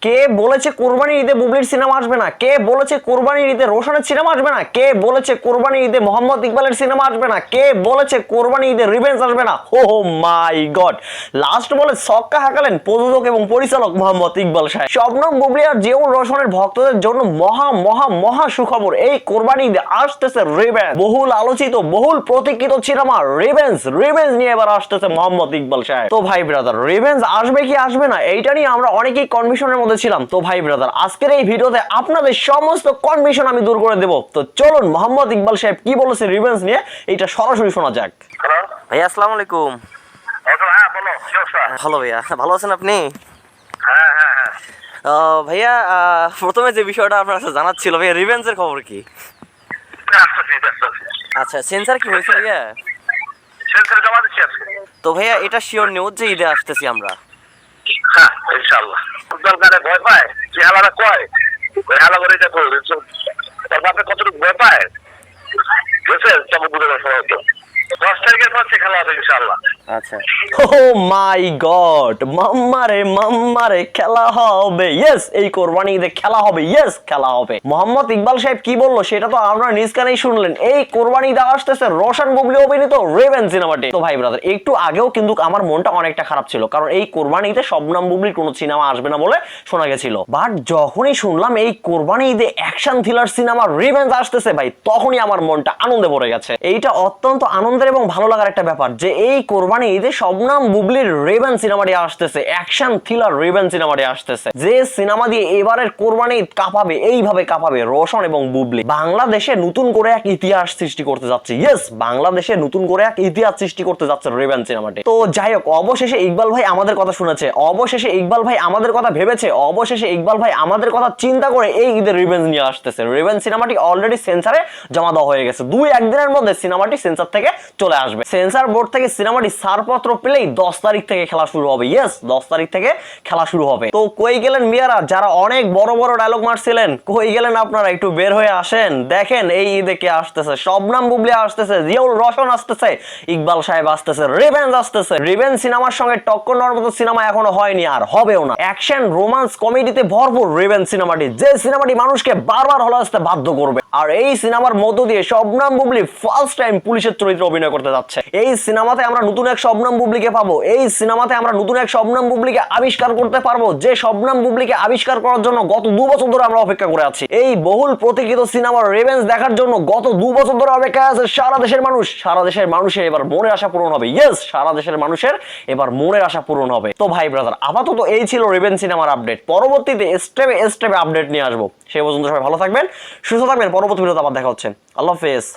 কে বলেছে কোরবানির ঈদে বুবলির সিনেমা আসবে না? কে বলেছে কোরবানির ঈদে রোশনের সিনেমা আসবে না? কে বলেছে কোরবানির ঈদে মোহাম্মদ ইকবালের সিনেমা আসবে না? কে বলেছে কোরবানির ঈদে রিভেঞ্জ আসবে না? ও মাই গড, লাস্ট বলে ছক্কা হাঁকালেন প্রযোজক এবং পরিচালক মোহাম্মদ ইকবাল সাহেব। শবনম বুবলি আর জিয়াউর রোশনের ভক্তদের জন্য মহা মহা মহা সুখবর, এই কোরবানি ঈদে আসতেছে রিভেঞ্জ। বহুল আলোচিত বহুল প্রতীক্ষিত সিনেমা রিভেঞ্জ নিয়ে এবার আসতেছে মোহাম্মদ ইকবাল সাহেব। তো ভাই ব্রাদার, রিভেঞ্জ আসবে কি আসবে না এইটা নিয়ে আমরা অনেকেই কনফিউশনের মধ্যে ছিলাম। তো ভাই ব্রাদার, আজকের এই ভিডিওতে আপনাদের সমস্ত কনফিউশন আমি দূর করে দেব। তো চলুন মোহাম্মদ ইকবাল সাহেব কি বলেছে রিভেঞ্জ নিয়ে এইটা সরাসরি শোনা যাক। ভাইয়া আসসালামু আলাইকুম। ভালো ভাইয়া, ভালো আছেন আপনি? ভাইয়া প্রথমে যে বিষয়টা আপনার কাছে জানার ছিল ভাইয়া, রিভেঞ্জের খবর কি? আচ্ছা, সেন্সার কি হয়েছে ভাইয়া? সেন্সার জমা দিচ্ছি আজকে। তো ভাইয়া এটা শিওর নিউজ যে ঈদে আসতেছি আমরা? হ্যাঁ ইনশাআল্লাহ। দরকারে ভয় পায় যে হালারা কয় ওই হালা করে এটা করবে, তার বাপে কতটুকু ভয় পায় বুঝছে চমক বুঝে সময় 10 তারিখের পর সে খেলা হবে ইনশাআল্লাহ। আচ্ছা, ও মাই গড, মাম্মারে খেলা হবে। ইয়েস, এই কোরবানি ঈদে খেলা হবে। ইয়েস, খেলা হবে। মোহাম্মদ ইকবাল সাহেব কি বললো সেটা তো আপনারা নিজ কানেই শুনলেন। এই কোরবানি ঈদে আসতেছে রোশন বুবলি অভিনীত রিভেঞ্জ সিনেমাটি। তো ভাই ব্রাদার, একটু আগেও কিন্তু আমার মনটা অনেকটা খারাপ ছিল, কারণ এই কোরবানি ঈদে শবনম বুবলির কোনো সিনেমা আসবে না বলে শোনা গেছিল। বাট যখনই শুনলাম এই কোরবানি ঈদে অ্যাকশন থ্রিলার সিনেমা রিভেঞ্জ আসতেছে ভাই, তখনই আমার মনটা আনন্দে ভরে গেছে। এইটা অত্যন্ত আনন্দের এবং ভালো লাগার একটা ব্যাপার যে এই কোরবানি ঈদে শবনম বুবলির রিভেঞ্জ সিনেমাটি আসতেছে, অ্যাকশন থ্রিলার রিভেঞ্জ সিনেমাটি আসতেছে, যে সিনেমা দিয়ে এবারের কোরবানি ঈদ কাঁপাবে, এইভাবে কাঁপাবে রোশন এবং বুবলি। বাংলাদেশে নতুন করে এক ইতিহাস সৃষ্টি করতে যাচ্ছে। ইয়েস, বাংলাদেশে নতুন করে এক ইতিহাস সৃষ্টি করতে যাচ্ছে রিভেঞ্জ সিনেমাটি। তো যাই হোক, অবশেষে ইকবাল ভাই আমাদের কথা শুনেছে, অবশেষে ইকবাল ভাই আমাদের কথা ভেবেছে, অবশেষে ইকবাল ভাই আমাদের কথা চিন্তা করে এই ঈদের রিভেঞ্জ নিয়ে আসতেছে। রিভেঞ্জ সিনেমাটি অলরেডি সেন্সারে জমা দেওয়া হয়ে গেছে। 2-1 দিনের মধ্যে সিনেমাটি সেন্সার থেকে চলে আসবে। সেন্সার বোর্ড থেকে সিনেমাটি ছাড়পত্র পেলেই 10 তারিখ থেকে খেলা শুরু হবে। ইয়েস, 10 তারিখ থেকে খেলা শুরু হবে। তো কই গেলেন মিয়ারা, যারা অনেক বড় বড় ডায়লগ মারছিলেন, কই গেলেন আপনারা? একটু বের হয়ে আসেন। দেখেন এই ঈদে কে আসতেছে, শবনম বুবলি আসতেছে, জিয়াউর রোশন আসতেছে, ইকবাল সাহেব আসতেছে, রিভেঞ্জ আসতেছে। রিভেঞ্জ সিনেমার সঙ্গে টক্কর নেওয়ার মতো সিনেমা এখনো হয়নি আর হবেও না। অ্যাকশন রোমান্স কমেডিতে ভরপুর রিভেঞ্জ সিনেমাটি, যে সিনেমাটি মানুষকে বারবার হলে আসতে বাধ্য করবে। আর এই সিনেমার মধ্য দিয়ে শবনম বুবলি ফার্স্ট টাইম পুলিশের চরিত্রে অভিনয় করতে যাচ্ছে। এই সিনেমাতে আমরা নতুন এক শবনম বুবলিকে পাবো। এই সিনেমাতে আমরা নতুন এক শবনম বুবলিকে আবিষ্কার করতে পারবো, যে শবনম বুবলিকে আবিষ্কার করার জন্য গত 2 বছর ধরে আমরা অপেক্ষা করে আছি। এই বহুল প্রতীক্ষিত সিনেমার রিভেঞ্জ দেখার জন্য গত 2 বছর ধরে অপেক্ষা আছে সারা দেশের মানুষ। সারা দেশের মানুষের এবার মনের আশা পূরণ হবে। ইয়েস, সারা দেশের মানুষের এবার মনের আশা পূরণ হবে। তো ভাই ব্রাদার, আপাতত এই ছিল রিভেঞ্জ সিনেমার আপডেট। পরবর্তীতে স্টেপে স্টেপে আপডেট নিয়ে আসবো। সেই পর্যন্ত সবাই ভালো থাকবেন, সুস্থ থাকবেন। পরবর্তী ভিডিওতে আবার দেখা হচ্ছে। আল্লাহ হাফেজ।